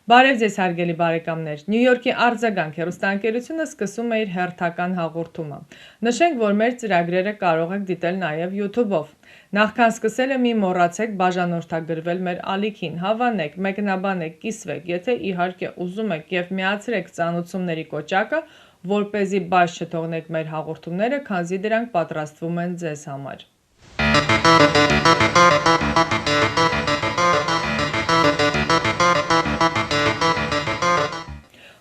Բարև ձեզ հարգելի բարեկամներ, Նյու Յորքի արձագանք հեռուստաընկերությունը սկսում է իր հերթական հաղորդումը։ Նշենք, որ մեր ծրագրերը կարող եք դիտել նաև YouTube-ով։ Նախքան սկսելը մի մոռացեք բաժանորդագրվել մեր ալիքին, հավանեք, մեկնաբանեք, կիսվեք, եթե իհարկե ուզում եք եւ միացրեք ծանուցումների կոճակը, որպեսզի բաց չթողնեք մեր հաղորդումները, քանզի դրանք պատրաստվում են ձեզ համար։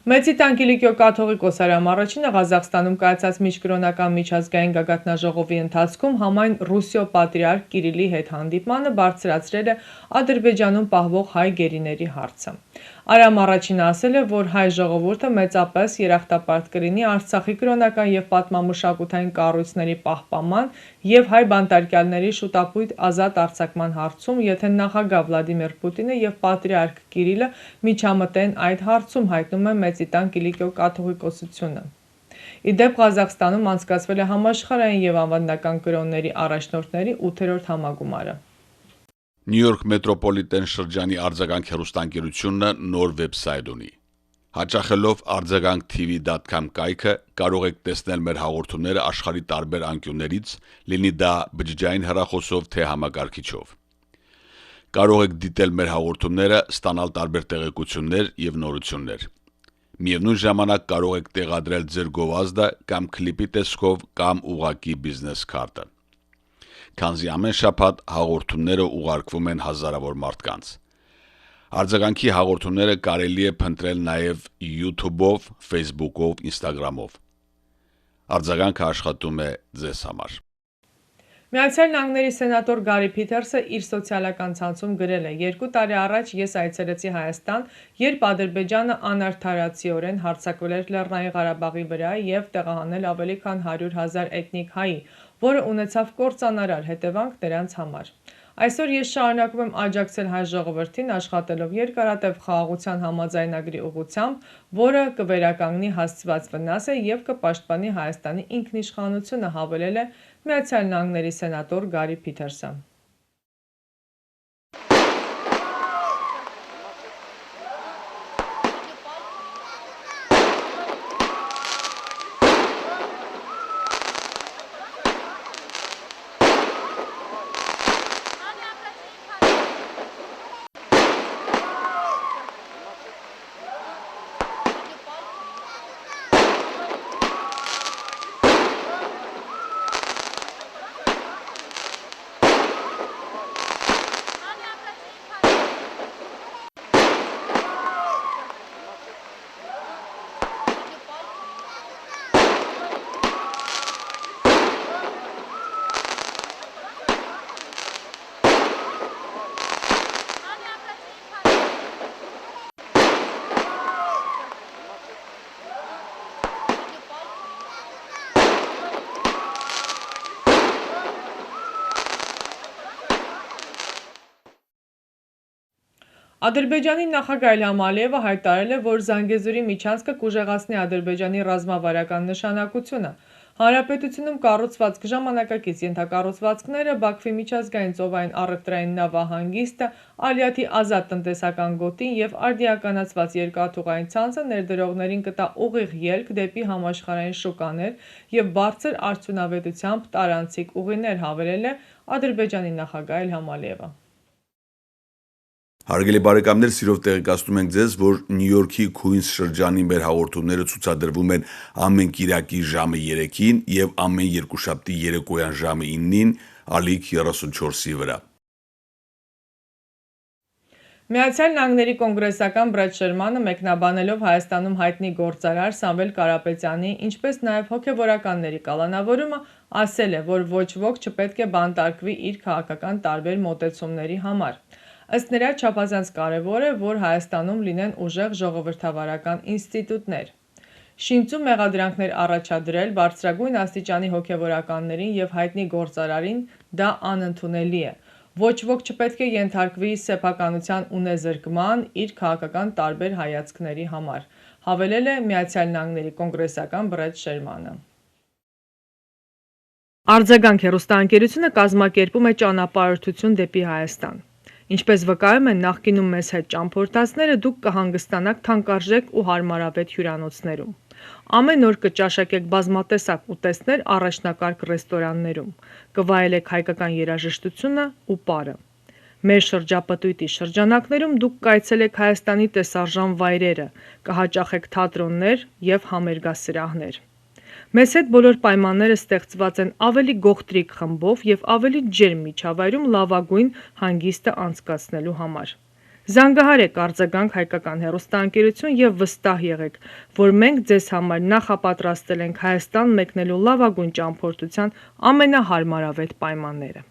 Մեծի տան Կիլիկիո կաթողիկոս Արամ Առաջինը Ղազախստանում կայացած միջկրոնական միջազգային գագաթնաժողովի ընթացքում համայն Ռուսիո պատրիարք Կիրիլի հետ հանդիպմանը բարձրացրել է Ադրբեջանում պահվող հայ գերիների հարցը։ Արամ Առաջինը ասել է, որ հայ ժողովուրդը մեծապես երախտապարտ կլինի Արցախի կրոնական եւ պատմամշակութային կառույցների պահպանման եւ հայ բանտարկյալների շուտապույտ ազատ արձակման հարցում, եթե նախագահ Վլադիմիր Պուտինը եւ պատրիարք Կիրիլը միջամտեն այդ հարցում, հայտնում է Մեծի տան Կիլիկիո կաթողիկոսությունը։ Իդեպ Ղազախստանում անցկացվել է համաշխարհային եւ անվտանգական կրոնների առաջնորդների 8-րդ համագումարը։ Նյու Յորք մետրոպոլիտեն շրջանի արձագանք հեռուստաընկերությունը նոր վեբսայթ ունի։ Հաճախելով արձագանk.tv.com կայքը կարող եք տեսնել մեր հաղորդումները աշխարհի տարբեր անկյուններից, լինի դա բջջային հեռախոսով թե համակարգիչով։ Կարող եք դիտել մեր հաղորդումները, ստանալ տարբեր տեղեկություններ եւ նորություններ։ Միևնույն ժամանակ կարող եք տեղադրել ձեր գովազդը կամ քլիպի տեսքով կամ ուղղակի բիզնես քարտը։ Քանզի ամեն շաբաթ հաղորդումները ուղարկվում են հազարավոր մարդկանց։ Արձագանքի հաղորդումները կարելի է փնտրել նաև YouTube-ով, Facebook-ով, Instagram-ով։ Արձագանքը աշխատում է ձեզ համար։ Միացյալ Նահանգների սենատոր Գարի Փիթերսը իր սոցիալական ցանցում գրել է. 2 տարի առաջ ես այցելեցի Հայաստան, երբ Ադրբեջանը անարդարացիորեն հարձակվել էր Լեռնային Ղարաբաղի վրա եւ տեղահանել ավելի քան 100,000 էթնիկ հայի, որը ունեցավ կործանարար հետևանք նրանց համար։ Այսօր ես շարունակում եմ աջակցել հայ ժողովրդին աշխատելով երկարատև խաղաղության համաձայնագրի ուղղությամբ, որը կվերականգնի հասցված վնասը եւ կպաշտպանի Հայաստանի ինքնիշխանությունը, հավելել է Միացյալ Նահանգների սենատոր Գարի Փիթերսը։ Ադրբեջանի նախագահ Իլհամ Ալիևը հայտարարել է, որ Զանգեզուրի միջանցքը կուժեղացնի Ադրբեջանի ռազմավարական նշանակությունը։ Հանրապետությունում կառուցվածք ժամանակակից ենթակառուցվածքները, Բաքվի միջազգային ծովային առևտրային նավահանգիստը, Ալիաթի ազատ տնտեսական գոտին եւ արդիականացված երկաթուղային ցանցը ներդրողներին կտա ուղիղ ելք դեպի համաշխարհային շուկաներ եւ բարձր արդյունավետությամբ տարանցիկ ուղիներ, հավելել է Ադրբեջանի նախագահ Իլհամ Ալիևը։ Հարգելի բարեկամներ, սիրով տեղեկացնում ենք ձեզ, որ Նյու Յորքի Քուինս շրջանի մեր հաղորդումները ցուցադրվում են ամեն կիրակի ժամը 3-ին եւ ամեն երկուշաբթի երեկոյան ժամը 9-ին ալիք 34-ի վրա։ Միացյալ Նահանգների կոնգրեսական Բրեդ Շերմանը մեկնաբանելով Հայաստանում հայտնի գործարար Սամվել Կարապետյանի, ինչպես նաև հոգևորականների կալանավորումը, ասել է, որ ոչ ոք չպետք է բանտարկվի իր քաղաքական տարբեր մոտեցումների համար։ Ըստ նրա չափազանց կարևոր է, որ Հայաստանում լինեն ուժեղ ժողովրդավարական ինստիտուտներ։ Շինծու մեղադրանքներ առաջադրել բարձրագույն աստիճանի հոգևորականներին եւ հայտնի գործարարին դա անընդունելի է։ Ոչ ոք չպետք է ենթարկվի սեփականության ունեզրկման իր քաղաքական տարբեր հայացքների համար, հավելել է Միացյալ Նահանգների կոնգրեսական Բրեդ Շերմանը։ Արձագանք հեռուստաընկերությունը կազմակերպում է ճանապարհորդություն դեպի Հայաստան։ Ինչպես վկայում են նախկինում մեզ հետ ճամփորդածները, դուք կհանգստանաք թանկարժեք ու հարմարավետ հյուրանոցներում։ Ամեն օր կճաշակեք բազմատեսակ ուտեստներ առաջնակարգ ռեստորաններում, կվայելեք հայկական երաժշտությունը ու պարը։ Մեր շրջապտույտի շրջանակներում դուք կայցելեք Հայաստանի տեսարժան վայրերը, կհաճախեք թատրոններ և համերգասրահներ։ Մեզ հետ բոլոր պայմանները ստեղծված են ավելի գողտրիկ խմբով և ավելի ջերմ միջավայրում լավագույն հանգիստը անցկացնելու համար։ Զանգահարեք արձագանք հայկական հեռուստաընկերություն և վստահ եղեք, որ մենք ձեզ համար նախապատրաստել ենք Հայաստան մեկնելու լավագույն ճամփորդության ամենահարմարավետ պայմանները։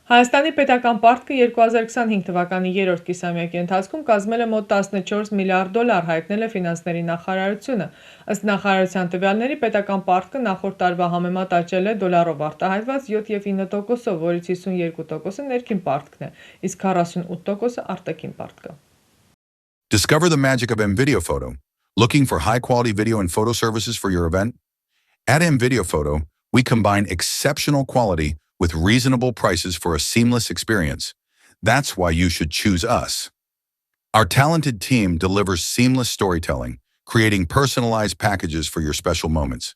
Հայաստանի պետական պարտքը 2025 թվականի երրորդ կիսամյակի ընթացքում կազմել է մոտ 14 միլիարդ դոլար, հայտնել է ֆինանսների նախարարությունը։ Ըստ նախարարության տվյալների, պետական պարտքը նախորդ տարվա համեմատ աճել է դոլարով արտահայտված 7,9%-ով, որից 52%-ը ներքին պարտքն է, իսկ 48%-ը արտաքին պարտքը։ Discover the magic of M-Video Photo. Looking for high-quality video and photo services for your event? At M-Video Photo, we combine exceptional quality with reasonable prices for a seamless experience. That's why you should choose us. Our talented team delivers seamless storytelling, creating personalized packages for your special moments.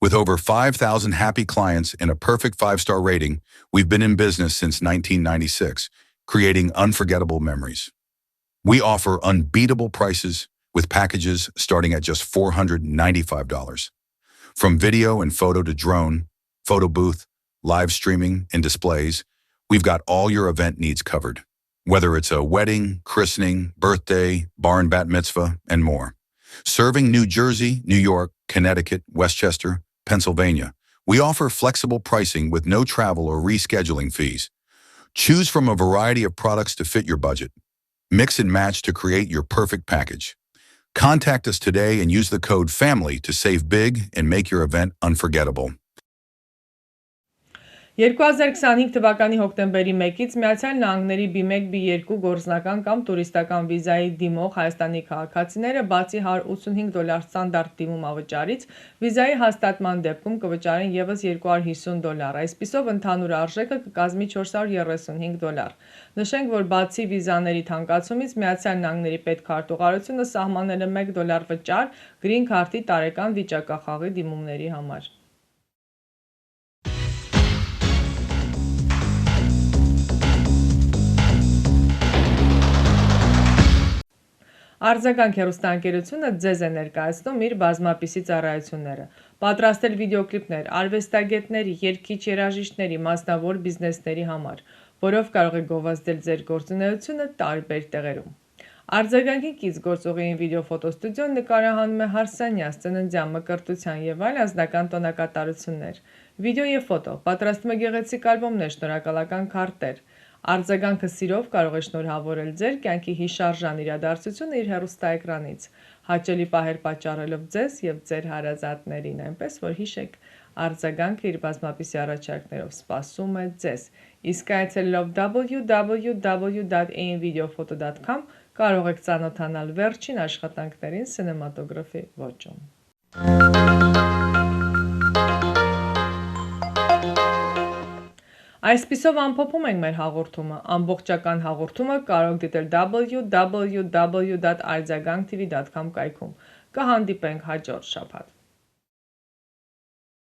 With over 5,000 happy clients and a perfect 5-star rating, we've been in business since 1996, creating unforgettable memories. We offer unbeatable prices with packages starting at just $495. From video and photo to drone, photo booth, live streaming, and displays, we've got all your event needs covered. Whether it's a wedding, christening, birthday, bar and bat mitzvah, and more. Serving New Jersey, New York, Connecticut, Westchester, Pennsylvania, we offer flexible pricing with no travel or rescheduling fees. Choose from a variety of products to fit your budget. Mix and match to create your perfect package. Contact us today and use the code FAMILY to save big and make your event unforgettable. 2025 թվականի հոկտեմբերի 1-ից Միացյալ Նահանգների B1, B2 գործնական կամ տուրիստական վիզայի դիմող Հայաստանի քաղաքացիները բացի $185 ստանդարտ դիմում ավճարից, վիզայի հաստատման դեպքում կվճարեն ևս $250։ Այսպիսով ընդհանուր արժեքը կկազմի $435։ Նշենք, որ բացի վիզաների թանկացումից Միացյալ Նահանգների պետքարտուղարությունը սահմանել է $1 վճար գրին քարտի տարեկան վիճակախաղի դիմումների համար։ Արձագանք հեռուստաընկերությունը ձեզ է ներկայացնում իր բազմապիսի ծառայությունները։ Պատրաստել վիդեոկլիպներ արվեստագետների, երգիչ երաժիշտների, մասնավոր բիզնեսների համար, որով կարող եք գովազդել ձեր գործունեությունը տարբեր տեղերում։ Արձագանքի կից գործուղին վիդեոֆոտոստուդիոն նկարահանում է հարսանյաց, ծննդյան, մկրտության և այլ անձնական տոնակատարություններ։ Վիդեո և ֆոտո պատրաստում է գեղեցիկ ալբոմներ, շնորհակալական քարտեր։ Արձագանքը սիրով կարող է շնորհավորել ձեր կյանքի հիշարժան իրադարձությունը իր հեռուստաէկրանից, հաճելի պահեր պատճառելով ձեզ և ձեր հարազատներին, այնպես որ հիշեք, արձագանքը իր բազմապիսի առաջարկներով սպասում է ձեզ, իսկ այցելելով www.amvideophoto.com կարող եք ծանոթանալ վերջին աշխատանքներին սինեմատոգրաֆի ոճում։ Այսպիսով ամփոփում ենք մեր հաղորդումը, ամբողջական հաղորդումը կարող դիտել www.արձագանք.tv.com կայքում, կհանդիպենք հաջորդ շաբաթ։